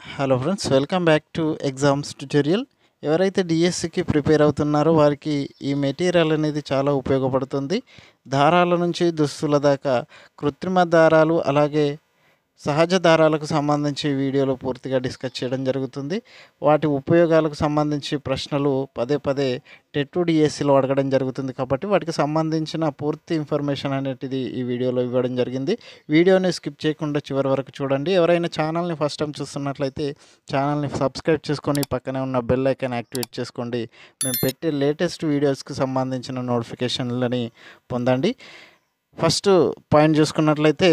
Hello friends, welcome back to exams tutorial. ఎవరైతే డిఎస్సికి prepare అవుతున్నారో వారికి ఈ మెటీరియల్ అనేది చాలా ఉపయోగపడుతుంది. దారాల నుంచి దుస్తుల దాకా కృత్రిమ దారాలు అలాగే సహజ దారాలకు సంబంధించి వీడియోలో పూర్తిగా డిస్కస్ చేయడం జరుగుతుంది. వాటి ఉపయోగాలకు సంబంధించి ప్రశ్నలు పదే పదే టెట్ డిఎస్సిలో అడగడం జరుగుతుంది కాబట్టి వాటికి సంబంధించిన పూర్తి ఇన్ఫర్మేషన్ అనేది ఈ వీడియోలో ఇవ్వడం జరిగింది. వీడియోని స్కిప్ చేయకుండా చివరి వరకు చూడండి. ఎవరైనా ఛానల్ని ఫస్ట్ టైం చూస్తున్నట్లయితే ఛానల్ని సబ్స్క్రైబ్ చేసుకొని పక్కనే ఉన్న బెల్ ఐకాన్ యాక్టివేట్ చేసుకోండి. మేము పెట్టే లేటెస్ట్ వీడియోస్కి సంబంధించిన నోటిఫికేషన్లని పొందండి. ఫస్ట్ పాయింట్ చూసుకున్నట్లయితే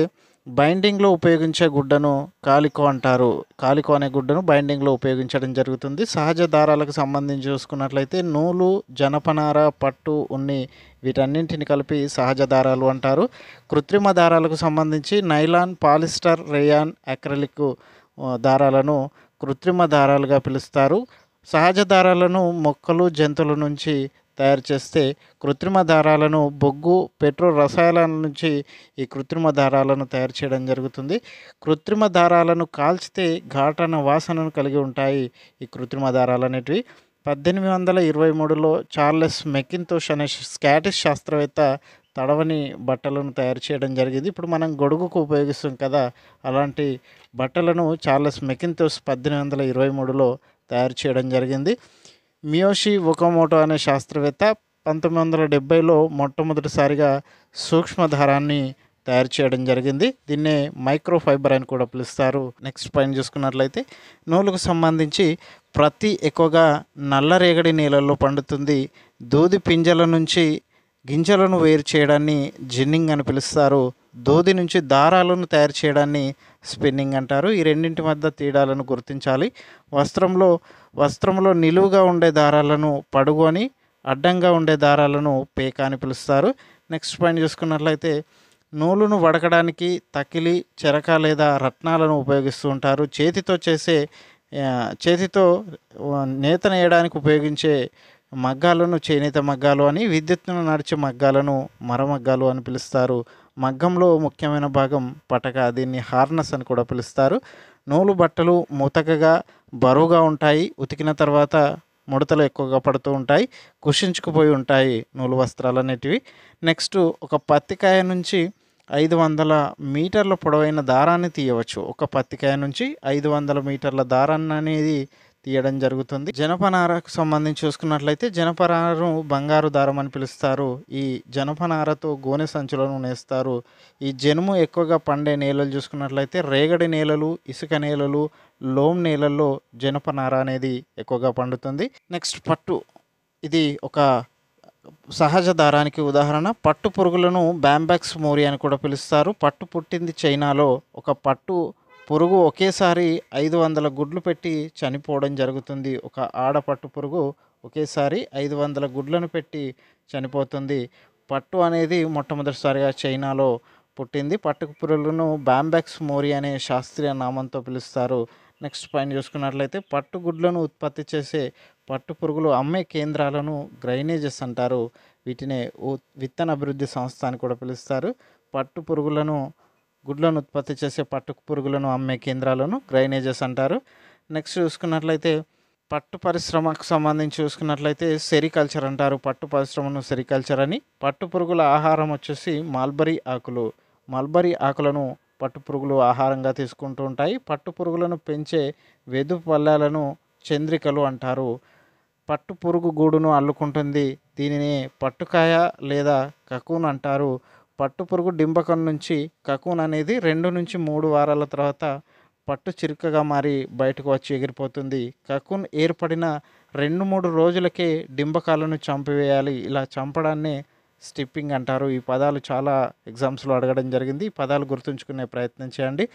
బైండింగ్లో ఉపయోగించే గుడ్డను కాలికో అంటారు. కాలికో అనే గుడ్డను బైండింగ్లో ఉపయోగించడం జరుగుతుంది. సహజ దారాలకు సంబంధించి చూసుకున్నట్లయితే నూలు, జనపనార, పట్టు, ఉన్ని వీటన్నింటిని కలిపి సహజ దారాలు అంటారు. కృత్రిమ దారాలకు సంబంధించి నైలాన్, పాలిస్టర్, రేయాన్, అక్రిలిక్ దారాలను కృత్రిమ దారాలుగా పిలుస్తారు. సహజ దారాలను మొక్కలు, జంతువుల నుంచి తయారు చేస్తే కృత్రిమ దారాలను బొగ్గు, పెట్రోల్ రసాయనాల నుంచి ఈ కృత్రిమ దారాలను తయారు చేయడం జరుగుతుంది. కృత్రిమ దారాలను కాల్చితే ఘాటన వాసనను కలిగి ఉంటాయి ఈ కృత్రిమ దారాలు అనేటివి. 1823లో చార్లెస్ మెకింతోష్ అనే స్కాటిష్ శాస్త్రవేత్త తడవని బట్టలను తయారు చేయడం జరిగింది. ఇప్పుడు మనం గొడుగుకు ఉపయోగిస్తాం కదా, అలాంటి బట్టలను చార్లెస్ మెకింతోష్ 1823లో తయారు చేయడం జరిగింది. మియోషి ఒకమోటో అనే శాస్త్రవేత్త 1970లో మొట్టమొదటిసారిగా సూక్ష్మ దారాన్ని తయారు చేయడం జరిగింది. దీన్నే మైక్రో ఫైబర్ అని కూడా పిలుస్తారు. నెక్స్ట్ పాయింట్ చూసుకున్నట్లయితే నూలుకు సంబంధించి ప్రతి ఎక్కువగా నల్లరేగడి నేలల్లో పండుతుంది. దూది పింజల నుంచి గింజలను వేరు చేయడాన్ని జిన్నింగ్ అని పిలుస్తారు. దూది నుంచి దారాలను తయారు చేయడాన్ని స్పిన్నింగ్ అంటారు. ఈ రెండింటి మధ్య తేడాలను గుర్తించాలి. వస్త్రంలో నిలువుగా ఉండే దారాలను పడుగు అని, అడ్డంగా ఉండే దారాలను పేక అని పిలుస్తారు. నెక్స్ట్ పాయింట్ చూసుకున్నట్లయితే నూలును వడకడానికి తకిలి, చెరక లేదా రత్నాలను ఉపయోగిస్తూ ఉంటారు. చేతితో నేత నేయడానికి ఉపయోగించే మగ్గాలను చేనేత మగ్గాలు అని, విద్యుత్తును నడిచే మగ్గాలను మరమగ్గాలు అని పిలుస్తారు. మగ్గంలో ముఖ్యమైన భాగం పటక, దీన్ని హార్నెస్ అని కూడా పిలుస్తారు. నూలు బట్టలు ముతకగా బరువుగా ఉంటాయి. ఉతికిన తర్వాత ముడతలు ఎక్కువగా పడుతూ ఉంటాయి, కుషించుకుపోయి ఉంటాయి నూలు వస్త్రాలు అనేటివి. నెక్స్ట్, ఒక పత్తికాయ నుంచి 500 మీటర్ల పొడవైన దారాన్ని తీయవచ్చు. ఒక పత్తికాయ నుంచి 500 మీటర్ల దారాన్ని అనేది తీయడం జరుగుతుంది. జనపనారకు సంబంధించి చూసుకున్నట్లయితే జనపనారను బంగారు దారం అని పిలుస్తారు. ఈ జనపనారతో గోనె సంచులను నేస్తారు. ఈ జనుము ఎక్కువగా పండే నేలలు చూసుకున్నట్లయితే రేగడి నేలలు, ఇసుక నేలలు, లోమ్ నేలల్లో జనపనార అనేది ఎక్కువగా పండుతుంది. నెక్స్ట్, పట్టు. ఇది ఒక సహజ దారానికి ఉదాహరణ. పట్టు పురుగులను బ్యాంబాక్స్ మోరీ అని కూడా పిలుస్తారు. పట్టు పుట్టింది చైనాలో. ఒక పట్టు పురుగు ఒకేసారి 500 గుడ్లు పెట్టి చనిపోవడం జరుగుతుంది. ఒక ఆడపట్టు పురుగు ఒకేసారి 500 గుడ్లను పెట్టి చనిపోతుంది. పట్టు అనేది మొట్టమొదటిసారిగా చైనాలో పుట్టింది. పట్టు పురుగులను బ్యాంబాక్స్ మోరీ అనే శాస్త్రీయ నామంతో పిలుస్తారు. నెక్స్ట్ పాయింట్ చూసుకున్నట్లయితే పట్టు గుడ్లను ఉత్పత్తి చేసే పట్టు పురుగులు అమ్మే కేంద్రాలను గ్రైనేజెస్ అంటారు. వీటినే విత్తన అభివృద్ధి సంస్థ అని కూడా పిలుస్తారు. పట్టు పురుగులను గుడ్లను ఉత్పత్తి చేసే పట్టు పురుగులను అమ్మే కేంద్రాలను గ్రైనేజెస్ అంటారు. నెక్స్ట్ చూసుకున్నట్లయితే పట్టు పరిశ్రమకు సంబంధించి చూసుకున్నట్లయితే సెరికల్చర్ అంటారు. పట్టు పరిశ్రమను సెరికల్చర్ అని. పట్టు పురుగుల ఆహారం వచ్చేసి మల్బరీ ఆకులు. మల్బరీ ఆకులను పట్టు పురుగులు ఆహారంగా తీసుకుంటూ ఉంటాయి. పట్టు పురుగులను పెంచే వెదు పళ్ళాలను చంద్రికలు అంటారు. పట్టు పురుగు గూడును అల్లుకుంటుంది. దీనిని పట్టుకాయ లేదా కకూన్ అంటారు. పట్టు పురుగు డింబకం నుంచి కకూన్ అనేది 2 నుంచి 3 వారాల తర్వాత పట్టు చిరుకగా మారి బయటకు వచ్చి ఎగిరిపోతుంది. కకూన్ ఏర్పడిన 2-3 రోజులకే డింబకాలను చంపివేయాలి. ఇలా చంపడాన్ని స్టిప్పింగ్ అంటారు. ఈ పదాలు చాలా ఎగ్జామ్స్లో అడగడం జరిగింది. ఈ పదాలు గుర్తుంచుకునే ప్రయత్నం చేయండి.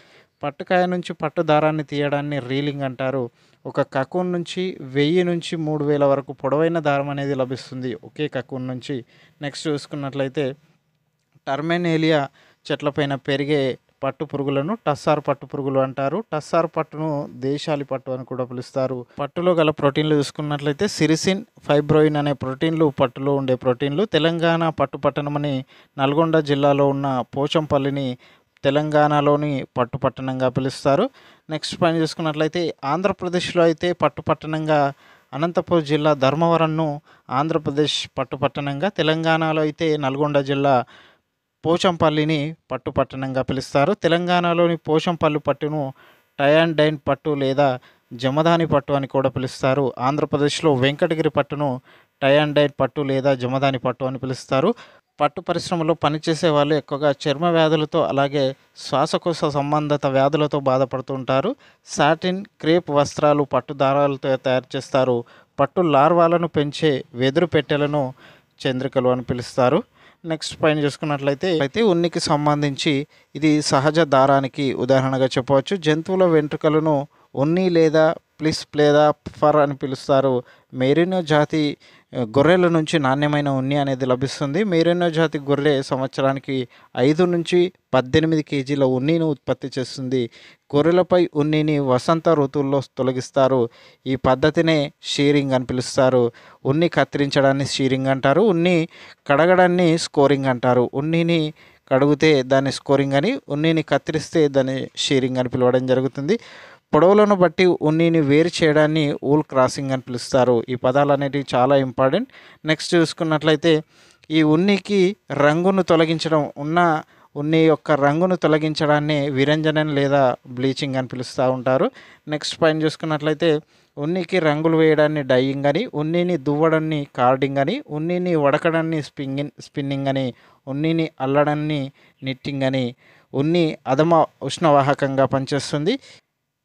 పట్టుకాయ నుంచి పట్టు దారాన్ని తీయడాన్ని రీలింగ్ అంటారు. ఒక కకూన్ నుంచి 1000 నుంచి 3000 వరకు పొడవైన దారం అనేది లభిస్తుంది ఒకే కకూన్ నుంచి. నెక్స్ట్ చూసుకున్నట్లయితే టర్మెనేలియా చెట్లపైన పెరిగే పట్టు పురుగులను టస్సార్ పట్టు పురుగులు అంటారు. టస్సార్ పట్టును దేశాలి పట్టు అని కూడా పిలుస్తారు. పట్టులో గల ప్రోటీన్లు చూసుకున్నట్లయితే సిరిసిన్, ఫైబ్రోయిన్ అనే ప్రోటీన్లు పట్టులో ఉండే ప్రోటీన్లు. తెలంగాణ పట్టు పట్టణమని నల్గొండ జిల్లాలో ఉన్న పోచంపల్లిని తెలంగాణలోని పట్టు పట్టణంగా పిలుస్తారు. నెక్స్ట్ పాయింట్ చూసుకున్నట్లయితే ఆంధ్రప్రదేశ్లో అయితే పట్టణంగా అనంతపూర్ జిల్లా ధర్మవరంను ఆంధ్రప్రదేశ్ పట్టణంగా, తెలంగాణలో అయితే నల్గొండ జిల్లా పోచంపల్లిని పట్టణంగా పిలుస్తారు. తెలంగాణలోని పోచంపల్లి పట్టును టై అండ్ డైన్ పట్టు లేదా జమదాని పట్టు అని కూడా పిలుస్తారు. ఆంధ్రప్రదేశ్లో వెంకటగిరి పట్టును టై అండ్ డైన్ పట్టు లేదా జమదాని పట్టు అని పిలుస్తారు. పట్టు పరిశ్రమలో పనిచేసే వాళ్ళు ఎక్కువగా చర్మ వ్యాధులతో అలాగే శ్వాసకోశ సంబంధిత వ్యాధులతో బాధపడుతుంటారు. సాటిన్, క్రేప్ వస్త్రాలు పట్టు దారాలతో తయారు చేస్తారు. పట్టు లార్వాలను పెంచే వెదురు పెట్టెలను చంద్రికలు అని పిలుస్తారు. నెక్స్ట్ పాయింట్ చూసుకున్నట్లయితే ఉనికి సంబంధించి ఇది సహజ దారానికి ఉదాహరణగా చెప్పవచ్చు. జంతువుల వెంట్రుకలను ఉన్ని లేదా ప్లిస్ లేదా ఫర్ అని పిలుస్తారు. మెరినో జాతి గొర్రెల నుంచి నాణ్యమైన ఉన్ని అనేది లభిస్తుంది. మెరినో జాతి గొర్రె సంవత్సరానికి 5 నుంచి 18 కేజీల ఉన్నిని ఉత్పత్తి చేస్తుంది. గొర్రెలపై ఉన్నిని వసంత ఋతువుల్లో తొలగిస్తారు. ఈ పద్ధతినే షీరింగ్ అని పిలుస్తారు. ఉన్ని కత్తిరించడాన్ని షీరింగ్ అంటారు. ఉన్ని కడగడాన్ని స్కోరింగ్ అంటారు. ఉన్నిని కడిగితే దాన్ని స్కోరింగ్ అని, ఉన్నిని కత్తిరిస్తే దాన్ని షీరింగ్ అని పిలవడం జరుగుతుంది. పొడవులను బట్టి ఉన్నిని వేరు చేయడాన్ని ఊల్ క్రాసింగ్ అని పిలుస్తారు. ఈ పదాలు అనేటివి చాలా ఇంపార్టెంట్. నెక్స్ట్ చూసుకున్నట్లయితే ఈ ఉన్నికి రంగును తొలగించడం, ఉన్ని యొక్క రంగును తొలగించడాన్ని విరంజనం లేదా బ్లీచింగ్ అని పిలుస్తూ ఉంటారు. నెక్స్ట్ పాయింట్ చూసుకున్నట్లయితే ఉన్నికి రంగులు వేయడాన్ని డైయింగ్ అని, ఉన్నిని దువ్వడాన్ని కార్డింగ్ అని, ఉన్నిని వడకడాన్ని స్పిన్నింగ్ అని, ఉన్నిని అల్లడాన్ని నిట్టింగ్ అని. ఉన్ని అధమ ఉష్ణవాహకంగా పనిచేస్తుంది.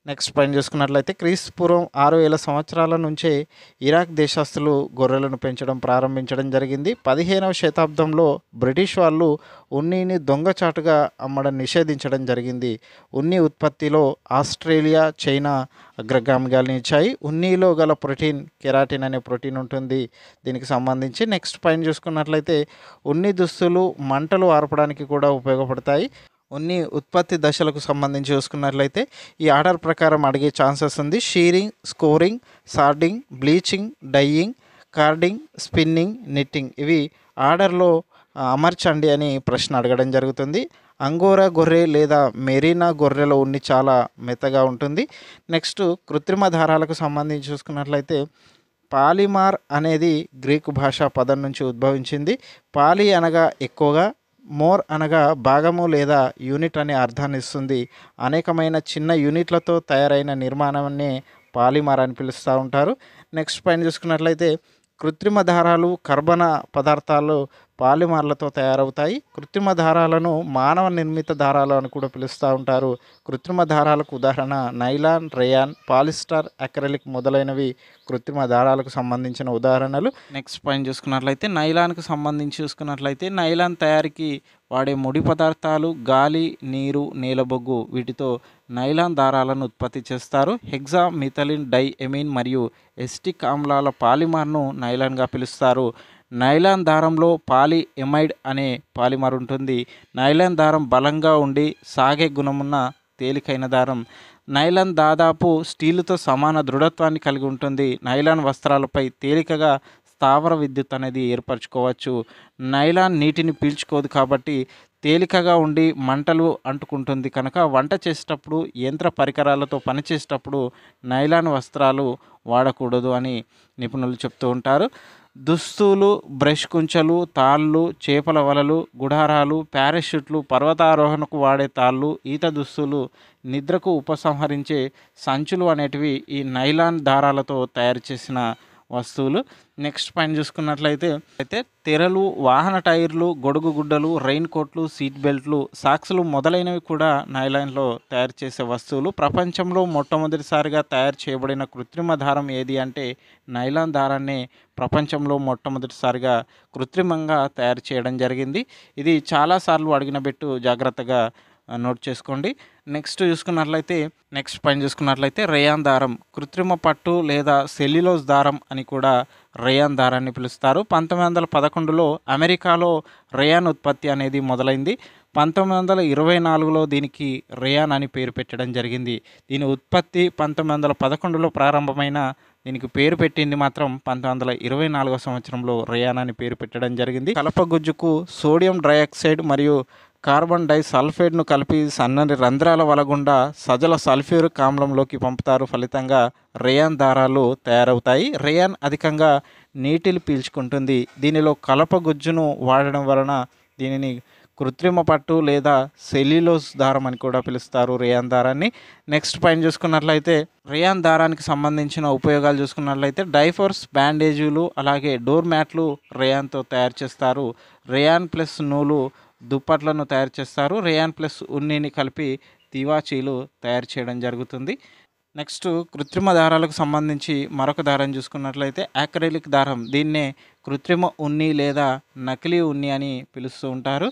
నెక్స్ట్ పాయింట్ చూసుకున్నట్లయితే క్రీస్తుపూర్వం 6000 సంవత్సరాల నుంచే ఇరాక్ దేశస్తులు గొర్రెలను పెంచడం ప్రారంభించడం జరిగింది. 15వ శతాబ్దంలో బ్రిటిష్ వాళ్ళు ఉన్నిని దొంగచాటుగా అమ్మడం నిషేధించడం జరిగింది. ఉన్ని ఉత్పత్తిలో ఆస్ట్రేలియా, చైనా అగ్రగామిగా నిలిచాయి. ఉన్నిలో గల ప్రోటీన్ కెరాటిన్ అనే ప్రోటీన్ ఉంటుంది దీనికి సంబంధించి. నెక్స్ట్ పాయింట్ చూసుకున్నట్లయితే ఉన్ని దుస్తులు మంటలు ఆర్పడానికి కూడా ఉపయోగపడతాయి. ఉన్ని ఉత్పత్తి దశలకు సంబంధించి చూసుకున్నట్లయితే ఈ ఆర్డర్ ప్రకారం అడిగే ఛాన్సెస్ ఉంది. Shearing, scouring, sorting, bleaching, dyeing, carding, spinning, knitting. ఇవి ఆర్డర్లో అమర్చండి అని ప్రశ్న అడగడం జరుగుతుంది. అంగోరా గొర్రె లేదా మెరీనా గొర్రెల ఉన్ని చాలా మెత్తగా ఉంటుంది. నెక్స్ట్ కృత్రిమ దారాలకు సంబంధించి చూసుకున్నట్లయితే పాలిమార్ అనేది గ్రీకు భాషా పదం నుంచి ఉద్భవించింది. పాలి అనగా ఎక్కువగా, మోర్ అనగా భాగము లేదా యూనిట్ అనే అర్థాన్ని ఇస్తుంది. అనేకమైన చిన్న యూనిట్లతో తయారైన నిర్మాణాన్ని పాలిమర్ అని పిలుస్తూ ఉంటారు. నెక్స్ట్ పాయింట్ చూసుకున్నట్లయితే కృత్రిమ దారాలు కర్బన పదార్థాలు పాలిమర్లతో తయారవుతాయి. కృత్రిమ దారాలను మానవ నిర్మిత దారాలు అని కూడా పిలుస్తూ ఉంటారు. కృత్రిమ దారాలకు ఉదాహరణ నైలాన్, రేయాన్, పాలిస్టర్, అక్రిలిక్ మొదలైనవి కృత్రిమ దారాలకు సంబంధించిన ఉదాహరణలు. నెక్స్ట్ పాయింట్ చూసుకున్నట్లయితే నైలాన్కు సంబంధించి చూసుకున్నట్లయితే నైలాన్ తయారీకి వాడే ముడి పదార్థాలు గాలి, నీరు, నీలబొగ్గు వీటితో నైలాన్ దారాలను ఉత్పత్తి చేస్తారు. హెక్సా మిథలిన్ డై ఎమీన్ మరియు ఎసిటిక్ ఆమ్లాల పాలిమర్ను నైలాన్గా పిలుస్తారు. నైలాన్ దారంలో పాలి ఎమైడ్ అనే పాలిమర్ ఉంటుంది. నైలాన్ దారం బలంగా ఉండి సాగే గుణమున్న తేలికైన దారం. నైలాన్ దాదాపు స్టీలుతో సమాన దృఢత్వాన్ని కలిగి ఉంటుంది. నైలాన్ వస్త్రాలపై తేలికగా స్థావర విద్యుత్ అనేది ఏర్పరచుకోవచ్చు. నైలాన్ నీటిని పీల్చుకోదు కాబట్టి తేలికగా ఉండి మంటలు అంటుకుంటుంది కనుక వంట చేసేటప్పుడు, యంత్ర పరికరాలతో పనిచేసేటప్పుడు నైలాన్ వస్త్రాలు వాడకూడదు అని నిపుణులు చెప్తూ ఉంటారు. దుస్తులు, బ్రష్ కుంచలు, తాళ్ళు, చేపల వలలు, గుడారాలు, పారాషూట్లు, పర్వతారోహణకు వాడే తాళ్ళు, ఈత దుస్తులు, నిద్రకు ఉపసంహరించే సంచులు అనేటివి ఈ నైలాన్ దారాలతో తయారు చేసిన వస్తువులు. నెక్స్ట్ పాయింట్ చూసుకున్నట్లయితే తెరలు, వాహన టైర్లు, గొడుగు గుడ్డలు, రెయిన్ కోట్లు, సీట్ బెల్ట్లు, సాక్స్లు మొదలైనవి కూడా నైలాన్లో తయారు చేసే వస్తువులు. ప్రపంచంలో మొట్టమొదటిసారిగా తయారు చేయబడిన కృత్రిమ దారం ఏది అంటే నైలాన్ దారాన్ని ప్రపంచంలో మొట్టమొదటిసారిగా కృత్రిమంగా తయారు చేయడం జరిగింది. ఇది చాలాసార్లు అడిగిన బిట్టు, జాగ్రత్తగా నోట్ చేసుకోండి. నెక్స్ట్ పాయింట్ చూసుకున్నట్లయితే రేయాన్ దారం కృత్రిమ పట్టు లేదా సెల్యులోజ్ దారం అని కూడా రేయాన్ దారాన్ని పిలుస్తారు. 1911లో అమెరికాలో రేయాన్ ఉత్పత్తి అనేది మొదలైంది. 1924లో దీనికి రేయాన్ అని పేరు పెట్టడం జరిగింది. దీని ఉత్పత్తి 1911లో ప్రారంభమైన దీనికి పేరు పెట్టింది మాత్రం 1924 సంవత్సరంలో రేయాన్ అని పేరు పెట్టడం జరిగింది. కలపగుజ్జుకు సోడియం డయాక్సైడ్ మరియు కార్బన్ డైసల్ఫైడ్ను కలిపి సన్నని రంధ్రాల వలగుండా సజల సల్ఫ్యూరిక్ ఆమ్లంలోకి పంపుతారు. ఫలితంగా రేయాన్ దారాలు తయారవుతాయి. రేయాన్ అధికంగా నీటిని పీల్చుకుంటుంది. దీనిలో కలప గుజ్జును వాడడం వలన దీనిని కృత్రిమ పట్టు లేదా సెల్యులోజ్ దారం అని కూడా పిలుస్తారు రేయాన్ దారాన్ని. నెక్స్ట్ పాయింట్ చూసుకున్నట్లయితే రేయాన్ దారానికి సంబంధించిన ఉపయోగాలు చూసుకున్నట్లయితే డైఫర్స్, బ్యాండేజీలు, అలాగే డోర్ మ్యాట్లు రేయాన్తో తయారు చేస్తారు. రేయాన్ ప్లస్ నూలు దుప్పట్లను తయారు చేస్తారు. రేయాన్ ప్లస్ ఉన్నిని కలిపి తివాచీలు తయారు చేయడం జరుగుతుంది. నెక్స్ట్ కృత్రిమ దారాలకు సంబంధించి మరొక దారం చూసుకున్నట్లయితే యాక్రిలిక్ దారం. దీన్నే కృత్రిమ ఉన్ని లేదా నకిలీ ఉన్ని అని పిలుస్తూ ఉంటారు.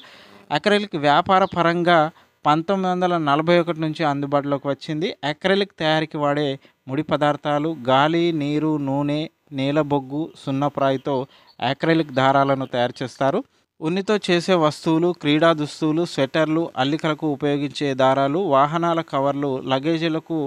అక్రిలిక్ వ్యాపార పరంగా 1941 నుంచి అందుబాటులోకి వచ్చింది. అక్రిలిక్ తయారీకి వాడే ముడి పదార్థాలు గాలి, నీరు, నూనె, నేల బొగ్గు, సున్నప్రాయితో అక్రిలిక్ దారాలను తయారు చేస్తారు. ఉన్నితో చేసే వస్తువులు, క్రీడా దుస్తులు, స్వెటర్లు, అల్లికలకు ఉపయోగించే దారాలు, వాహనాల కవర్లు, లగేజీలకు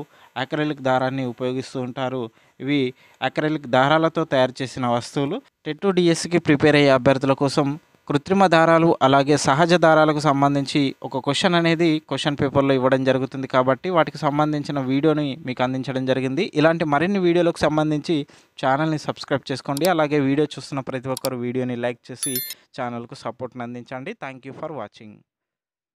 అక్రిలిక్ దారాన్ని ఉపయోగిస్తూ ఉంటారు. ఇవి అక్రిలిక్ దారాలతో తయారు చేసిన వస్తువులు. టెట్ డిఎస్సికి ప్రిపేర్ అయ్యే అభ్యర్థుల కోసం కృత్రిమ దారాలు అలాగే సహజ దారాలకు సంబంధించి ఒక క్వశ్చన్ అనేది క్వశ్చన్ పేపర్లో ఇవ్వడం జరుగుతుంది. కాబట్టి వాటికి సంబంధించిన వీడియోని మీకు అందించడం జరిగింది. ఇలాంటి మరిన్ని వీడియోలకు సంబంధించి ఛానల్ని సబ్స్క్రైబ్ చేసుకోండి. అలాగే వీడియో చూస్తున్న ప్రతి ఒక్కరు వీడియోని లైక్ చేసి ఛానల్కు సపోర్ట్ని అందించండి. Thank you for watching.